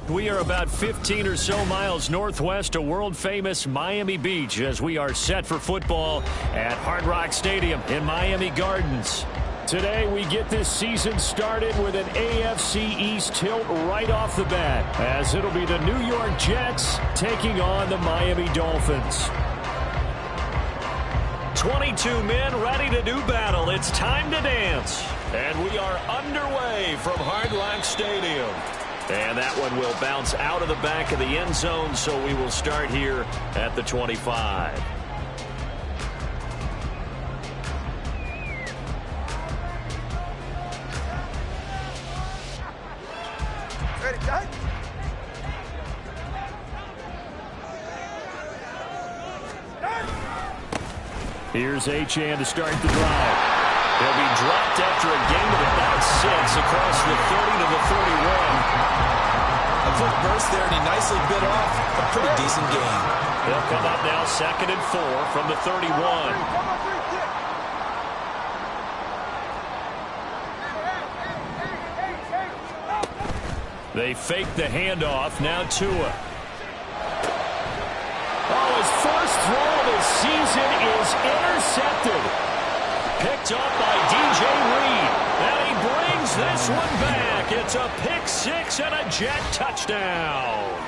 We are about 15 or so miles northwest of world-famous Miami Beach as we are set for football at Hard Rock Stadium in Miami Gardens. Today we get this season started with an AFC East tilt right off the bat, as it'll be the New York Jets taking on the Miami Dolphins. 22 men ready to do battle. It's time to dance. And we are underway from Hard Rock Stadium. And that one will bounce out of the back of the end zone, so we will start here at the 25. Ready, guys? Here's Achane to start the drive. He'll be dropped after a gain of about 6 across the 30 to the 31. A quick burst there, and he nicely bit off a pretty decent gain. They'll come up now 2nd and 4 from the 31. They fake the handoff. Now Tua. Oh, his first throw of the season is intercepted. Picked up by DJ Reed. And he brings this one back. It's a pick 6 and a Jet touchdown.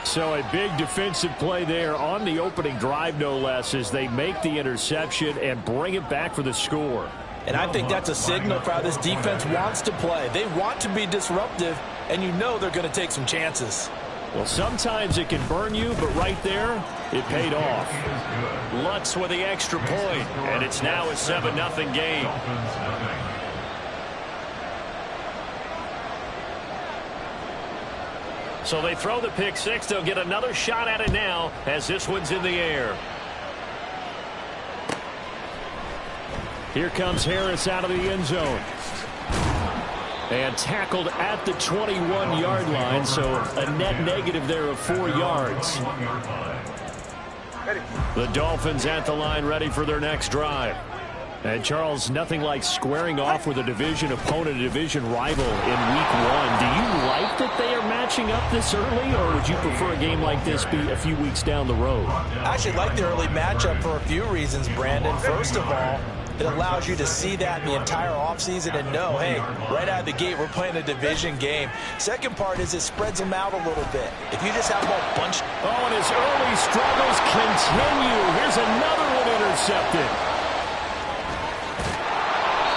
So a big defensive play there on the opening drive, no less, as they make the interception and bring it back for the score. And I think that's a signal for how this defense wants to play. They want to be disruptive, and you know they're going to take some chances. Well, sometimes it can burn you, but right there, it paid off. Lutz with the extra point, and it's now a 7-0 game. So they throw the pick 6. They'll get another shot at it now as this one's in the air. Here comes Harris out of the end zone. And tackled at the 21-yard line, so a net negative there of 4 yards. The Dolphins at the line, ready for their next drive. And, Charles, nothing like squaring off with a division opponent, a division rival in Week 1. Do you like that they are matching up this early, or would you prefer a game like this be a few weeks down the road? I actually like the early matchup for a few reasons, Brandon. First of all, it allows you to see that in the entire offseason and know, hey, right out of the gate, we're playing a division game. Second part is it spreads them out a little bit. If you just have them all bunched. Oh, and his early struggles continue. Here's another one intercepted.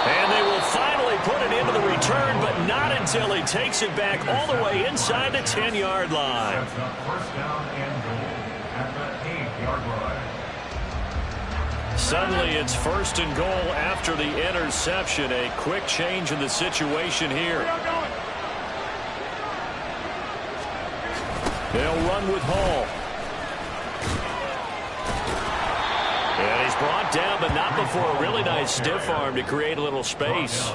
And they will finally put it into the return, but not until he takes it back all the way inside the 10-yard line. First down and goal at the 8-yard line. Suddenly it's 1st and goal after the interception. A quick change in the situation here. They'll run with Hall. And he's brought down, but not before a really nice stiff arm to create a little space.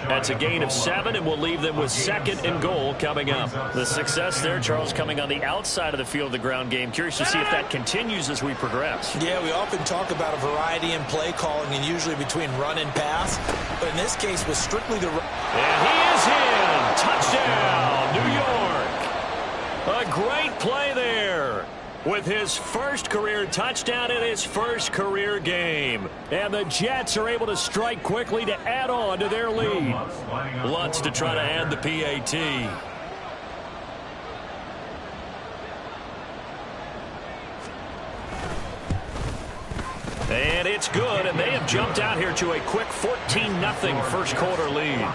That's a gain of 7, and we'll leave them with 2nd and goal coming up. The success there, Charles, coming on the outside of the field, the ground game. Curious to see if that continues as we progress. Yeah, we often talk about a variety in play calling and usually between run and pass. But in this case, was strictly the run. And he is in. Touchdown, New York. A great play there. With his first career touchdown in his first career game. And the Jets are able to strike quickly to add on to their lead. Lutz to try to add the PAT. And it's good, and they have jumped out here to a quick 14-0 first quarter lead.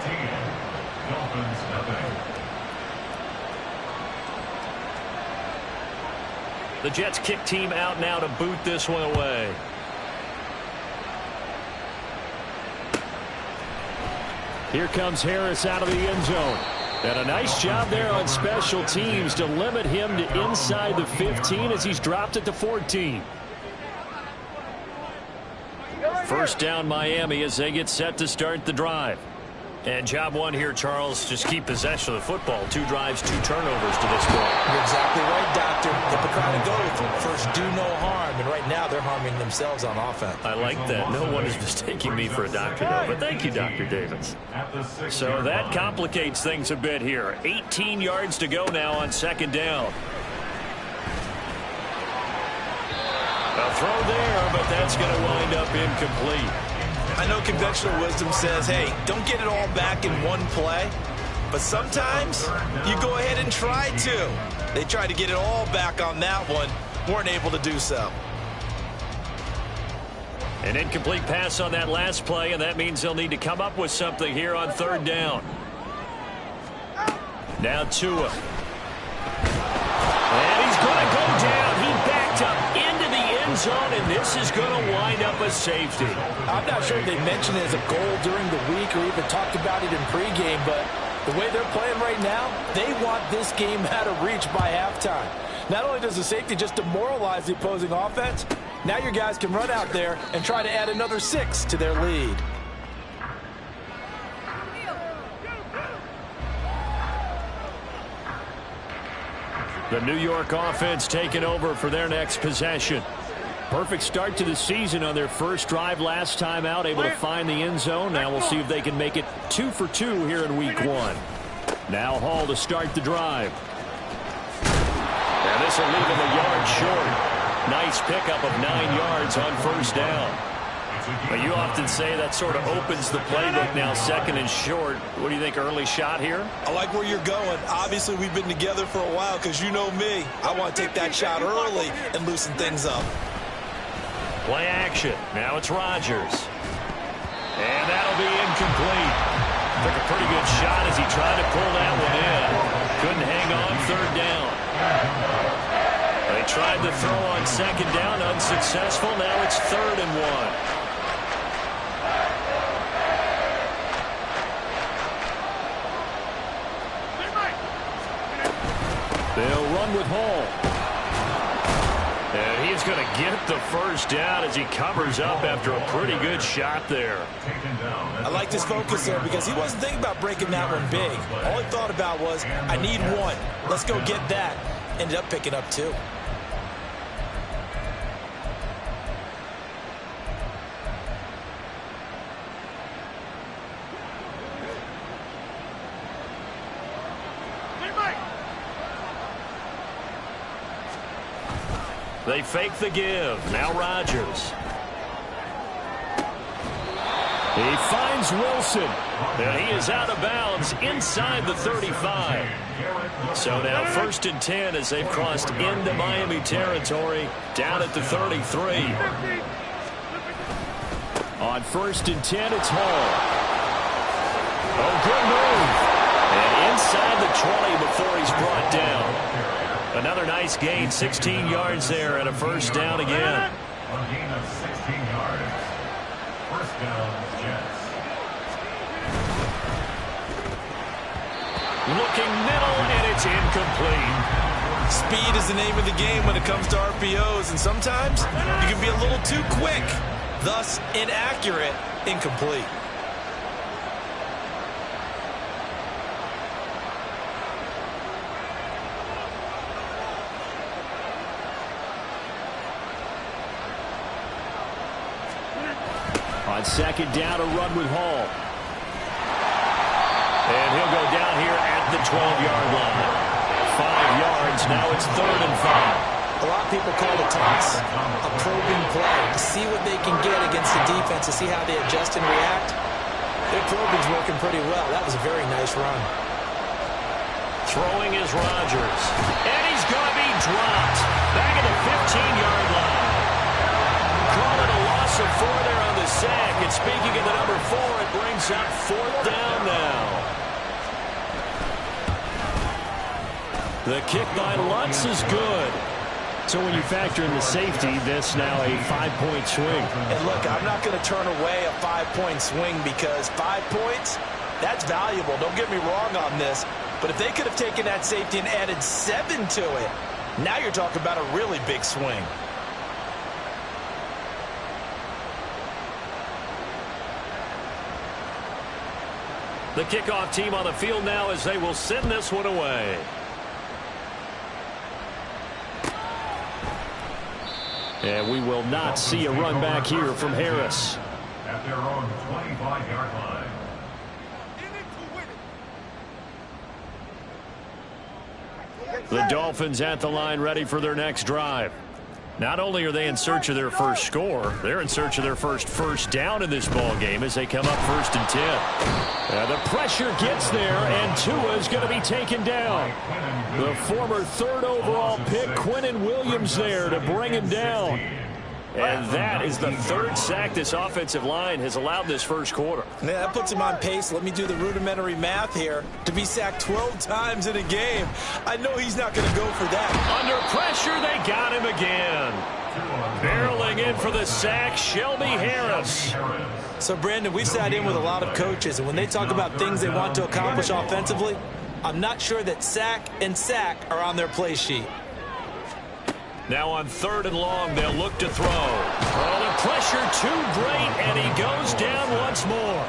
The Jets kick team out now to boot this one away. Here comes Harris out of the end zone. And a nice job there on special teams to limit him to inside the 15 as he's dropped it to 14. First down Miami as they get set to start the drive. And job one here, Charles, just keep possession of the football. 2 drives, 2 turnovers to this point. You're exactly right, Doctor. Hippocratic oath. First, do no harm. And right now, they're harming themselves on offense. I like that. No one is mistaking me for a doctor, though. But thank you, Dr. Davis. So that complicates things a bit here. 18 yards to go now on 2nd down. A throw there, but that's going to wind up incomplete. I know conventional wisdom says, hey, don't get it all back in one play. But sometimes you go ahead and try to. They tried to get it all back on that one. Weren't able to do so. An incomplete pass on that last play, and that means they'll need to come up with something here on 3rd down. Now Tua. And he's going to go down. He backed up into the end zone, and this is going to wind up a safety. I'm not sure if they mentioned it as a goal during the week or even talked about it in pregame, but the way they're playing right now, they want this game out of reach by halftime. Not only does the safety just demoralize the opposing offense, now your guys can run out there and try to add another 6 to their lead. The New York offense taking over for their next possession. Perfect start to the season on their first drive last time out, able to find the end zone. Now we'll see if they can make it 2 for 2 here in week 1. Now Hall to start the drive. And this will leave him a yard short. Nice pickup of 9 yards on 1st down. But you often say that sort of opens the playbook now, 2nd and short. What do you think, early shot here? I like where you're going. Obviously, we've been together for a while because you know me. I want to take that shot early and loosen things up. Play action. Now it's Rodgers. And that'll be incomplete. Took a pretty good shot as he tried to pull that one in. Couldn't hang on 3rd down. They tried to throw on 2nd down, unsuccessful. Now it's 3rd and 1. They'll run with Hall. And he's going to get the 1st down as he covers up after a pretty good shot there. I like this focus there because he wasn't thinking about breaking that one big. All he thought about was, I need 1. Let's go get that. Ended up picking up 2. They fake the give. Now Rodgers. He finds Wilson. And he is out of bounds inside the 35. So now 1st and 10 as they've crossed into Miami territory down at the 33. On 1st and 10, it's Hall. Oh, good move. And inside the 20 before he's brought down. Another nice gain, 16 yards there, and a 1st down again. A gain of 16 yards. 1st down, Jets. Looking middle, and it's incomplete. Speed is the name of the game when it comes to RPOs, and sometimes you can be a little too quick, thus inaccurate, incomplete. On 2nd down, a run with Hall. And he'll go down here at the 12-yard line. 5 yards. Now it's 3rd and 5. A lot of people call the toss a probing play to see what they can get against the defense, to see how they adjust and react. Their probing's working pretty well. That was a very nice run. Throwing is Rodgers. And he's going to be dropped. Back at the 15-yard line. Call it a loss of 4 there on the sack. And speaking of the number 4, it brings up 4th down now. The kick by Lutz is good. So when you factor in the safety, this now a 5-point swing. And look, I'm not going to turn away a 5-point swing because 5 points, that's valuable. Don't get me wrong on this. But if they could have taken that safety and added 7 to it, now you're talking about a really big swing. The kickoff team on the field now as they will send this one away. And we will not see a run back here from Harris. At their own 25-yard line. The Dolphins at the line ready for their next drive. Not only are they in search of their first score, they're in search of their first down in this ball game as they come up 1st and 10. The pressure gets there, and Tua is going to be taken down. The former 3rd overall pick, Quinnen Williams, there to bring him down. And that is the 3rd sack this offensive line has allowed this first quarter. Yeah, that puts him on pace. Let me do the rudimentary math here. To be sacked 12 times in a game, I know he's not going to go for that. Under pressure, they got him again. Barreling in for the sack, Shelby Harris. So, Brandon, we've sat in with a lot of coaches, and when they talk about things they want to accomplish offensively, I'm not sure that sack and sack are on their play sheet. Now on 3rd and long, they'll look to throw. Oh, the pressure too great, and he goes down once more.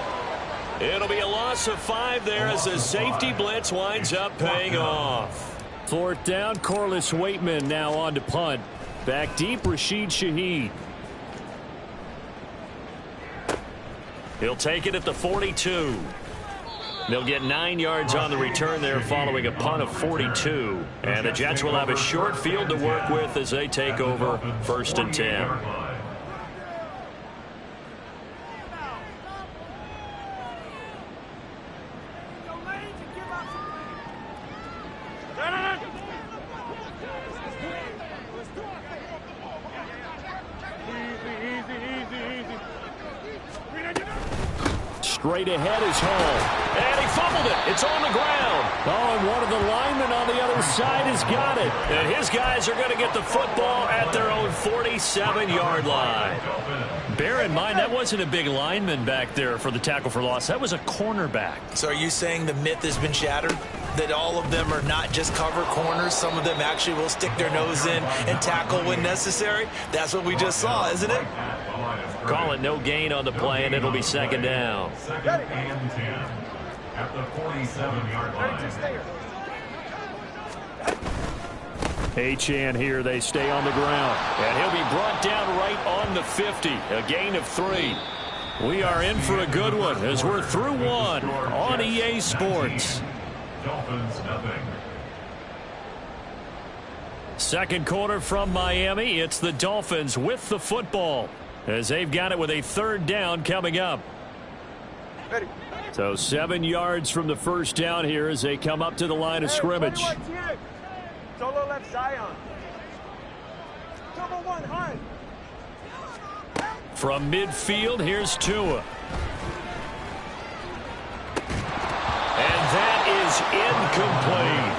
It'll be a loss of 5 there as the safety blitz winds up paying off. 4th down, Corliss Waitman now on to punt. Back deep, Rashid Shaheed. He'll take it at the 42. They'll get 9 yards on the return there following a punt of 42. And the Jets will have a short field to work with as they take over 1st and 10. Straight ahead is Hall. And he fumbled it. It's on the ground. Oh, and one of the linemen on the other side has got it. And his guys are going to get the football at their own 47-yard line. Bear in mind, that wasn't a big lineman back there for the tackle for loss. That was a cornerback. So are you saying the myth has been shattered? That all of them are not just cover corners? Some of them actually will stick their nose in and tackle when necessary? That's what we just saw, isn't it? Call it no gain on the play, and it'll be 2nd down. 2nd and 10 at the 47-yard line. Achane here. They stay on the ground. And he'll be brought down right on the 50. A gain of 3. We are in for a good one as we're through one on EA Sports. Dolphins nothing. 2nd quarter from Miami. It's the Dolphins with the football as they've got it with a 3rd down coming up. Ready. So 7 yards from the 1st down here as they come up to the line of scrimmage. Solo left Zion. Double one, high. From midfield, here's Tua. And that is incomplete.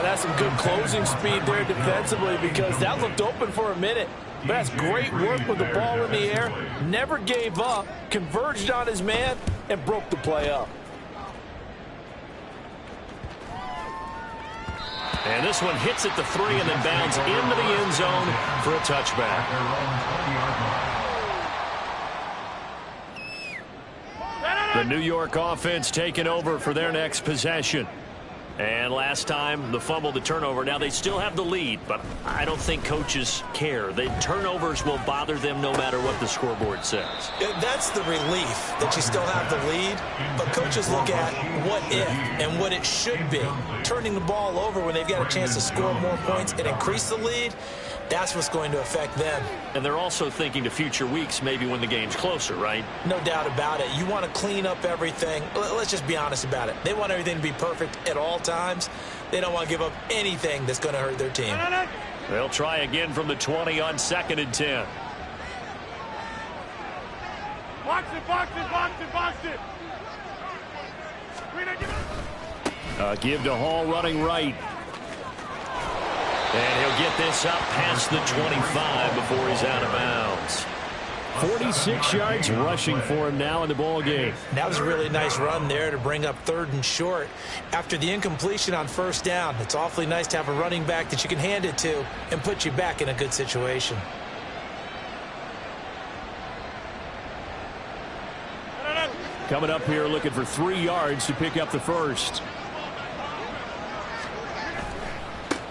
That's some good closing speed there defensively because that looked open for a minute. But that's great work with the ball in the air. Never gave up, converged on his man, and broke the play up. And this one hits at the 3 and then bounds into the end zone for a touchback. The New York offense taking over for their next possession. And last time, the fumble, the turnover. Now, they still have the lead, but I don't think coaches care. The turnovers will bother them no matter what the scoreboard says. That's the relief that you still have the lead. But coaches look at what if and what it should be. Turning the ball over when they've got a chance to score more points and increase the lead, that's what's going to affect them. And they're also thinking to future weeks, maybe when the game's closer, right? No doubt about it. You want to clean up everything. Let's just be honest about it. They want everything to be perfect at all times. They don't want to give up anything that's going to hurt their team. They'll try again from the 20 on 2nd and 10. Box it, box it, box it, box it. Give to Hall running right. And he'll get this up past the 25 before he's out of bounds. 46 yards rushing for him now in the ball game. That was a really nice run there to bring up 3rd and short. After the incompletion on 1st down, it's awfully nice to have a running back that you can hand it to and put you back in a good situation. Coming up here looking for 3 yards to pick up the first.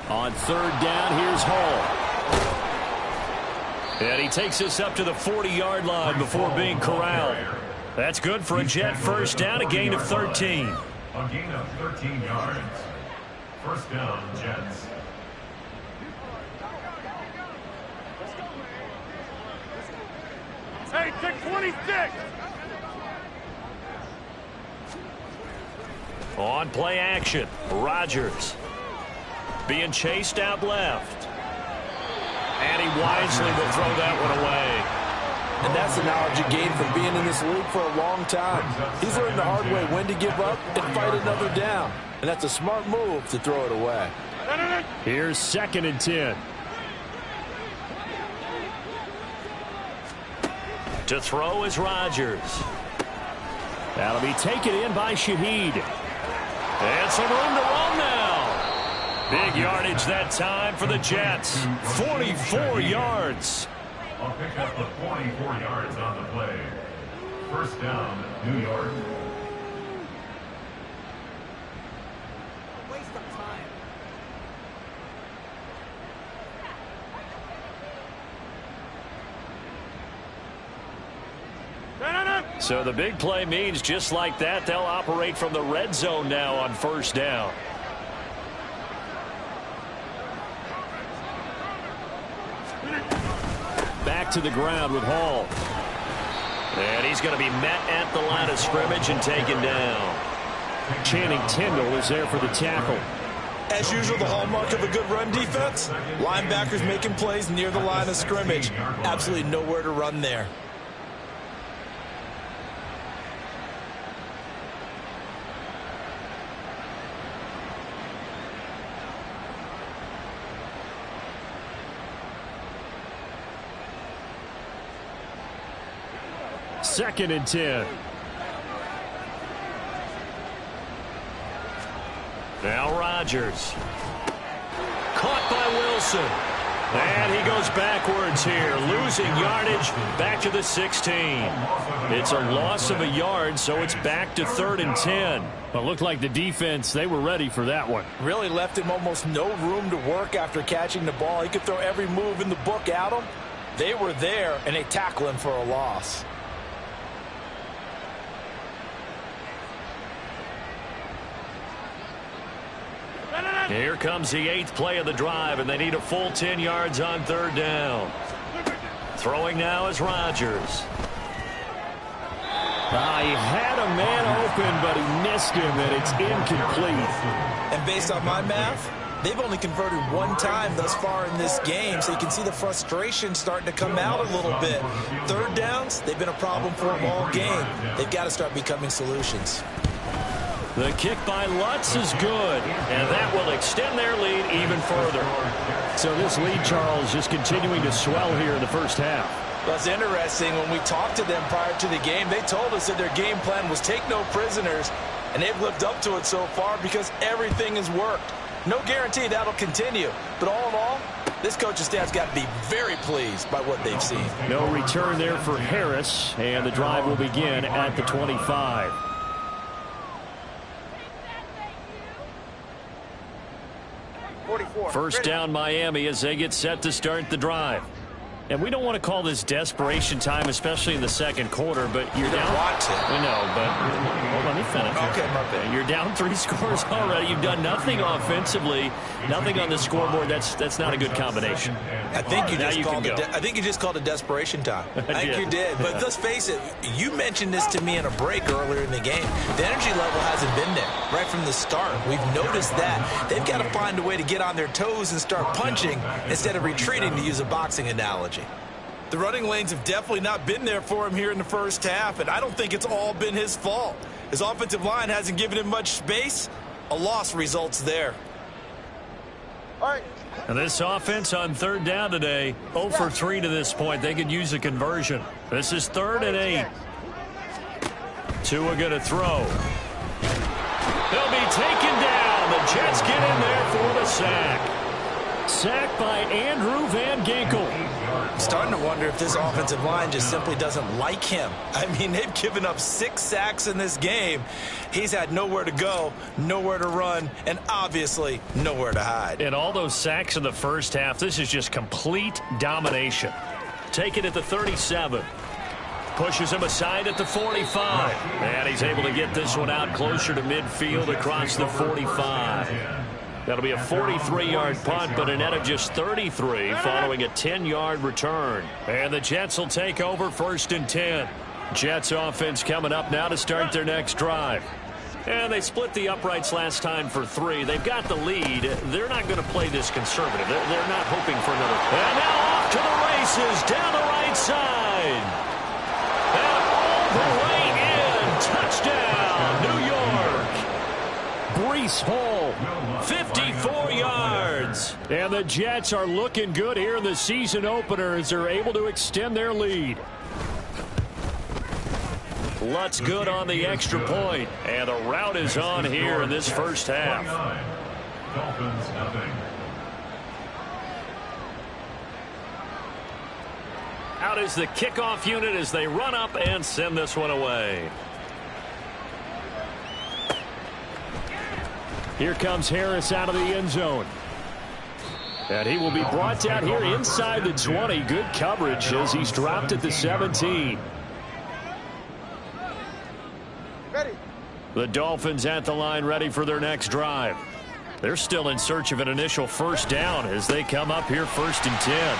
On 3rd down, here's Hall. And he takes us up to the 40-yard line before being corralled. That's good for a Jet first down, a gain of 13. A gain of 13 yards. First down, Jets. Hey, take 26. On play action, Rodgers being chased out left. And he wisely will throw that one away. And that's the knowledge you gain from being in this league for a long time. He's learned the hard way when to give up and fight another down. And that's a smart move to throw it away. Here's 2nd and 10. To throw is Rodgers. That'll be taken in by Shaheed. And some room to run now. Big yardage that time for the Jets. 44 yards. I'll pick up the 44 yards on the play. First down, New York. Waste of time. So the big play means just like that, they'll operate from the red zone now on 1st down. Back to the ground with Hall. And he's going to be met at the line of scrimmage and taken down. Channing Tindall is there for the tackle. As usual, the hallmark of a good run defense, linebackers making plays near the line of scrimmage. Absolutely nowhere to run there. Second and 10. Now Rodgers. Caught by Wilson. And he goes backwards here, losing yardage back to the 16. It's a loss of a yard, so it's back to 3rd and 10. But looked like the defense, they were ready for that one. Really left him almost no room to work after catching the ball. He could throw every move in the book at him. They were there, and they tackle him for a loss. Here comes the 8th play of the drive, and they need a full 10 yards on 3rd down. Throwing now is Rodgers. He had a man open, but he missed him, and it's incomplete. And based on my math, they've only converted 1 time thus far in this game, so you can see the frustration starting to come out a little bit. 3rd downs, they've been a problem for them all game. They've got to start becoming solutions. The kick by Lutz is good, and that will extend their lead even further. So this lead, Charles, just continuing to swell here in the first half. Well, it's interesting. When we talked to them prior to the game, they told us that their game plan was take no prisoners, and they've lived up to it so far because everything has worked. No guarantee that'll continue, but all in all, this coaching staff's got to be very pleased by what they've seen. No return there for Harris, and the drive will begin at the 25. First down Miami as they get set to start the drive. And we don't want to call this desperation time, especially in the second quarter, but you're down. Want to. I know, but well, let me finish. Okay, my bad. You're down 3 scores already. You've done nothing offensively, nothing on the scoreboard. That's not a good combination. I think you just called it. I think you just called it desperation time. I think you did. But let's face it. You mentioned this to me in a break earlier in the game. The energy level hasn't been there right from the start. We've noticed that they've got to find a way to get on their toes and start punching instead of retreating, to use a boxing analogy. The running lanes have definitely not been there for him here in the first half, and I don't think it's all been his fault. His offensive line hasn't given him much space. A loss results there. All right. And this offense on 3rd down today, 0 for 3 to this point. They could use a conversion. This is 3rd and 8. Tua going to throw. He'll be taken down. The Jets get in there for the sack. Sacked by Andrew Van Ginkel. I'm starting to wonder if this offensive line just simply doesn't like him. I mean, they've given up 6 sacks in this game. He's had nowhere to go, nowhere to run, and obviously nowhere to hide. And all those sacks in the first half, this is just complete domination. Take it at the 37. Pushes him aside at the 45. And he's able to get this one out closer to midfield across the 45. That'll be a 43-yard punt, but a net of just 33 following a 10-yard return. And the Jets will take over 1st and 10. Jets offense coming up now to start their next drive. And they split the uprights last time for 3. They've got the lead. They're not going to play this conservative. They're not hoping for another. And now off to the races down the right side. And all the way in. Touchdown, New York. Breece Hall, 54 yards. And the Jets are looking good here in the season opener as they're able to extend their lead. Lutz good on the extra point. And the route is on here in this first half. Dolphins nothing. Out is the kickoff unit as they run up and send this one away. Here comes Harris out of the end zone. And he will be brought down here inside the 20. Good coverage as he's dropped at the 17. Ready. The Dolphins at the line ready for their next drive. They're still in search of an initial first down as they come up here 1st and 10.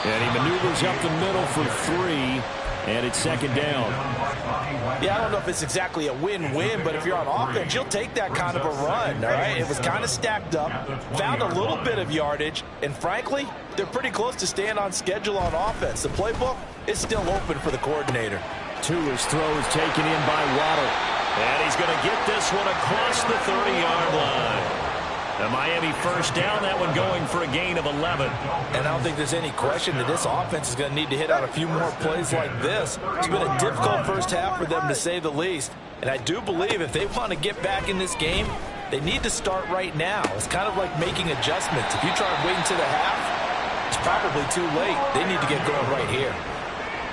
And he maneuvers up the middle for 3. And it's 2nd down. Yeah, I don't know if it's exactly a win-win, but if you're on offense, you'll take that kind of a run, all right? It was kind of stacked up, found a little bit of yardage, and frankly, they're pretty close to staying on schedule on offense. The playbook is still open for the coordinator. Tua's throw is taken in by Waddle. And he's going to get this one across the 30-yard line. The Miami first down, that one going for a gain of 11. And I don't think there's any question that this offense is going to need to hit out a few more plays like this. It's been a difficult first half for them, to say the least. And I do believe if they want to get back in this game, they need to start right now. It's kind of like making adjustments. If you try to wait until the half, it's probably too late. They need to get going right here.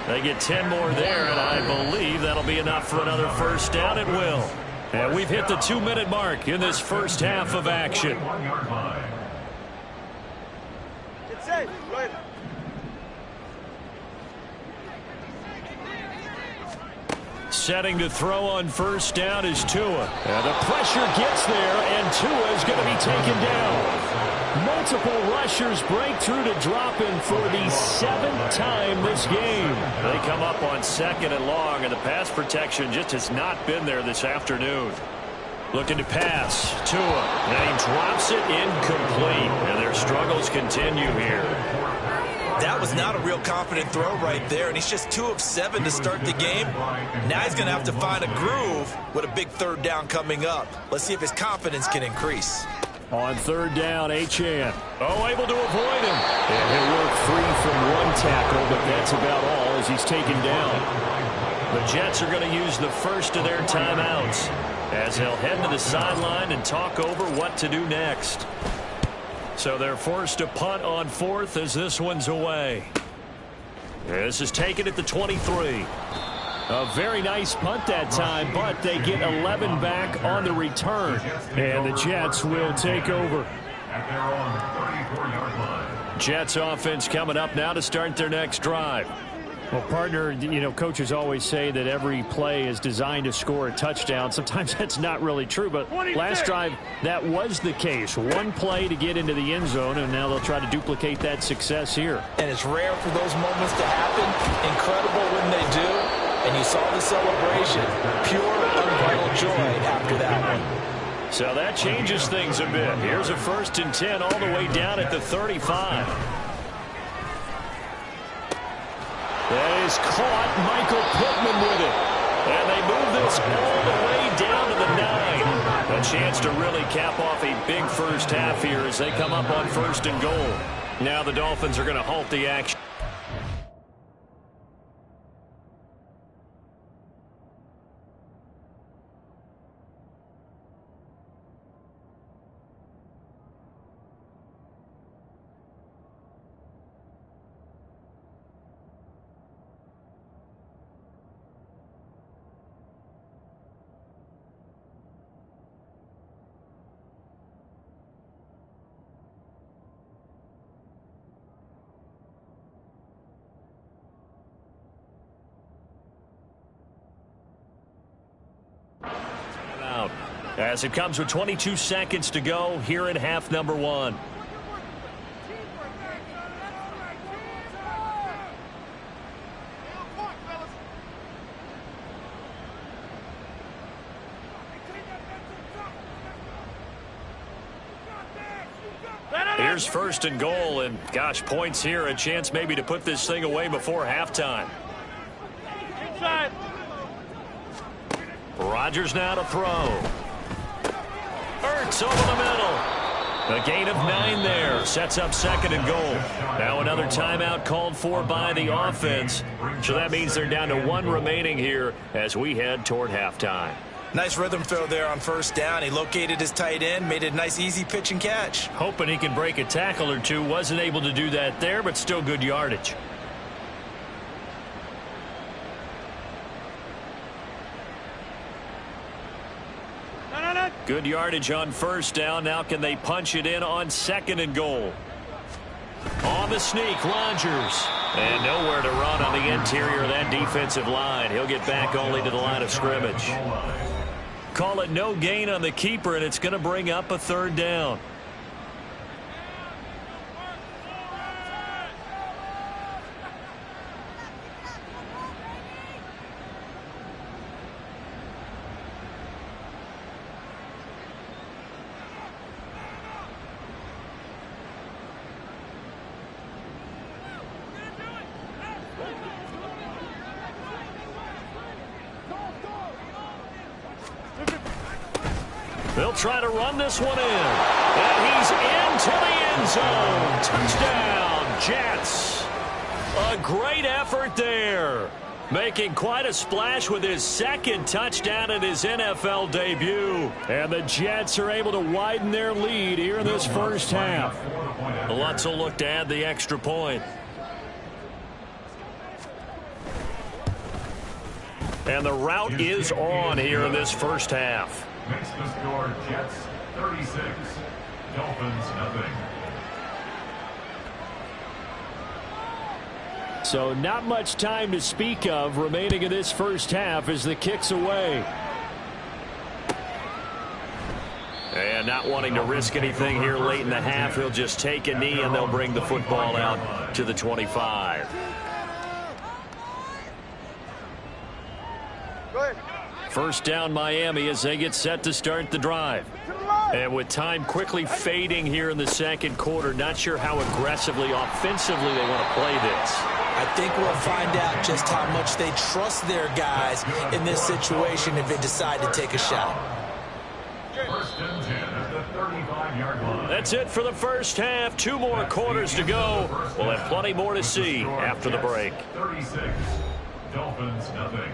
They get 10 more there, and I believe that'll be enough for another first down. It will. And we've hit the 2-minute mark in this first half of action. It's safe. Go ahead. Setting to throw on first down is Tua. And the pressure gets there, and Tua is going to be taken down. Multiple rushers break through to drop him for the 7th time this game. They come up on 2nd and long, and the pass protection just has not been there this afternoon. Looking to pass. Tua. And he drops it incomplete. And their struggles continue here. That was not a real confident throw right there, and he's just 2 of 7 to start the game. Now he's going to have to find a groove with a big 3rd down coming up. Let's see if his confidence can increase. On 3rd down, Achane. Oh, able to avoid him. And he'll work free from 1 tackle, but that's about all as he's taken down. The Jets are going to use the first of their timeouts as they'll head to the sideline and talk over what to do next. So they're forced to punt on 4th as this one's away. This is taken at the 23. A very nice punt that time, but they get 11 back on the return. And the Jets will take over. At their own 34-yard line. Jets offense coming up now to start their next drive. Well, partner, you know, coaches always say that every play is designed to score a touchdown. Sometimes that's not really true, but last drive, that was the case. 1 play to get into the end zone, and now they'll try to duplicate that success here. And it's rare for those moments to happen. Incredible when they do. And you saw the celebration. Pure, unbridled joy after that one. So that changes things a bit. Here's a 1st and 10 all the way down at the 35. That is caught. Michael Pittman with it. And they move this all the way down to the 9. A chance to really cap off a big first half here as they come up on 1st and goal. Now the Dolphins are going to halt the action. as it comes with 22 seconds to go here in half number one. Here's first and goal, and gosh, points here, a chance maybe to put this thing away before halftime. Inside. Rodgers now to throw. Ertz over the middle. A gain of 9 there. Sets up second and goal. Now another timeout called for by the offense. So that means they're down to 1 remaining here as we head toward halftime. Nice rhythm throw there on first down. He located his tight end, made it a nice easy pitch and catch. Hoping he can break a tackle or two. Wasn't able to do that there, but still good yardage. Good yardage on first down. Now can they punch it in on second and goal? On the sneak, Rodgers. And nowhere to run on the interior of that defensive line. He'll get back only to the line of scrimmage. Call it no gain on the keeper, and it's going to bring up a third down. They'll try to run this one in. And he's into the end zone. Touchdown, Jets. A great effort there. Making quite a splash with his second touchdown in his NFL debut. And the Jets are able to widen their lead here in this first half. Lutz will look to add the extra point. And the route is on here in this first half. Makes the score Jets 36, Dolphins nothing. So not much time to speak of remaining in this first half as the kick's away. And not wanting to risk anything here late in the half, he'll just take a knee and they'll bring the football out to the 25. Go ahead. First down Miami as they get set to start the drive. And with time quickly fading here in the second quarter, not sure how aggressively, offensively they want to play this. I think we'll find out just how much they trust their guys in this situation if they decide to take a shot. First and 10 at the 35-yard line. That's it for the first half. 2 more quarters to go. We'll have plenty more to see after the break. 36, Dolphins nothing.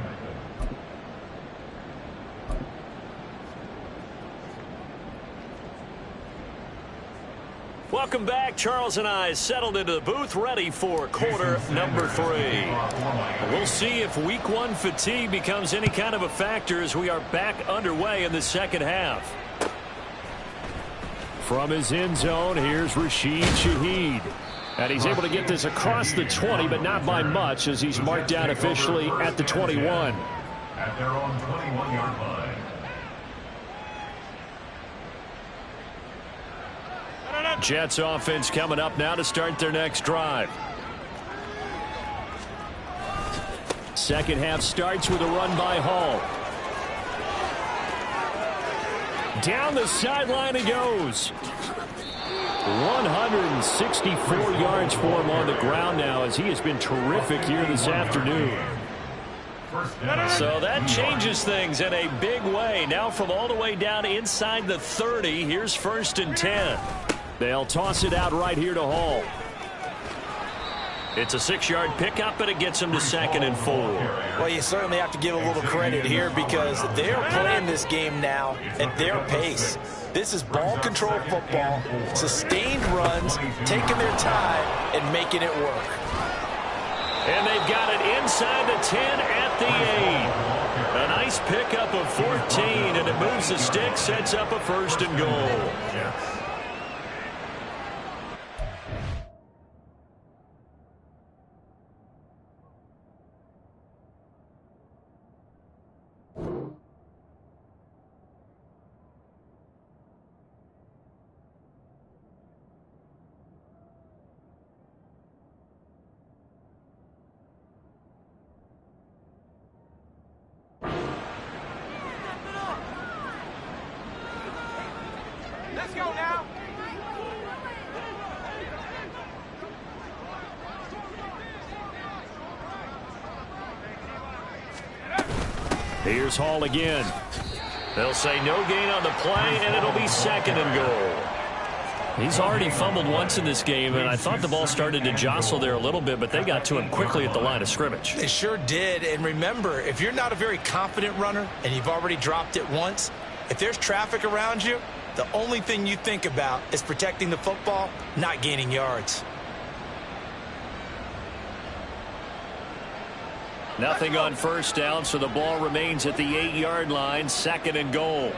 Welcome back. Charles and I settled into the booth ready for quarter number 3. We'll see if week 1 fatigue becomes any kind of a factor as we are back underway in the second half. From his end zone, here's Rashid Shaheed. And he's able to get this across the 20, but not by much as he's marked down officially at the 21. At their own 21-yard line. Jets offense coming up now to start their next drive. Second half starts with a run by Hall. Down the sideline he goes. 164 yards for him on the ground now as he has been terrific here this afternoon. So that changes things in a big way. Now from all the way down inside the 30, here's first and 10. They'll toss it out right here to Hall. It's a 6-yard pickup, but it gets him to second and 4. Well, you certainly have to give a little credit here because they're playing this game now at their pace. This is ball control football, sustained runs, taking their time, and making it work. And they've got it inside the 10 at the 8. A nice pickup of 14, and it moves the stick, sets up a first and goal. Here's Hall again. They'll say no gain on the play, and it'll be 2nd and goal. He's already fumbled once in this game, and I thought the ball started to jostle there a little bit, but they got to him quickly at the line of scrimmage. They sure did. And remember, if you're not a very confident runner and you've already dropped it once, if there's traffic around you, the only thing you think about is protecting the football, not gaining yards. Nothing on first down, so the ball remains at the 8-yard line, 2nd and goal.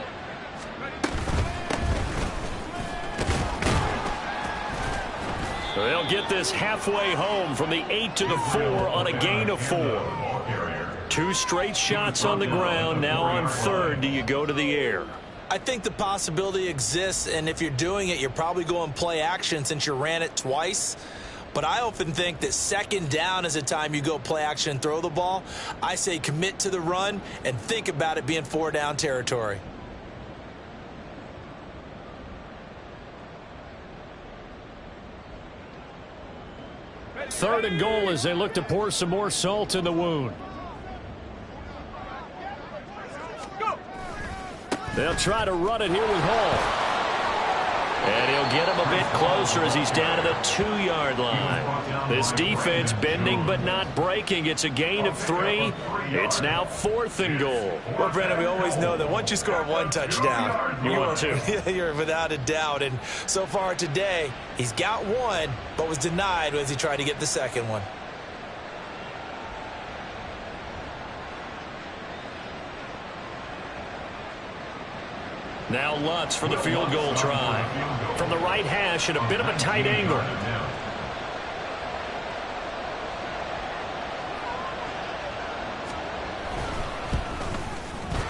They'll get this halfway home from the 8 to the 4 on a gain of 4. 2 straight shots on the ground. Now on 3rd, do you go to the air? I think the possibility exists, and if you're doing it, you're probably going play action since you ran it twice. But I often think that 2nd down is the time you go play action and throw the ball. I say commit to the run and think about it being 4-down territory. Third and goal as they look to pour some more salt in the wound. They'll try to run it here with Hall. And he'll get him a bit closer as he's down to the 2-yard line. This defense bending but not breaking. It's a gain of 3. It's now 4th and goal. Well, Brandon, we always know that once you score 1 touchdown, you want 2. You're without a doubt. And so far today, he's got 1, but was denied as he tried to get the 2nd one. Now Lutz for the field goal try. From the right hash at a bit of a tight angle.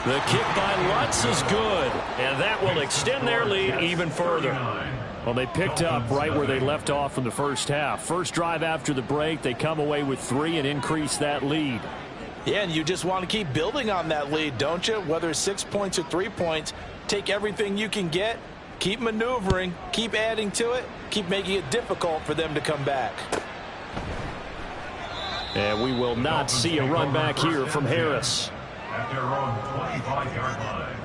The kick by Lutz is good, and that will extend their lead even further. Well, they picked up right where they left off from the first half. First drive after the break, they come away with 3 and increase that lead. Yeah, and you just want to keep building on that lead, don't you? Whether it's 6 points or 3 points, take everything you can get, keep maneuvering, keep adding to it, keep making it difficult for them to come back. And we will not see a run back here from Harris. At their own 25-yard line.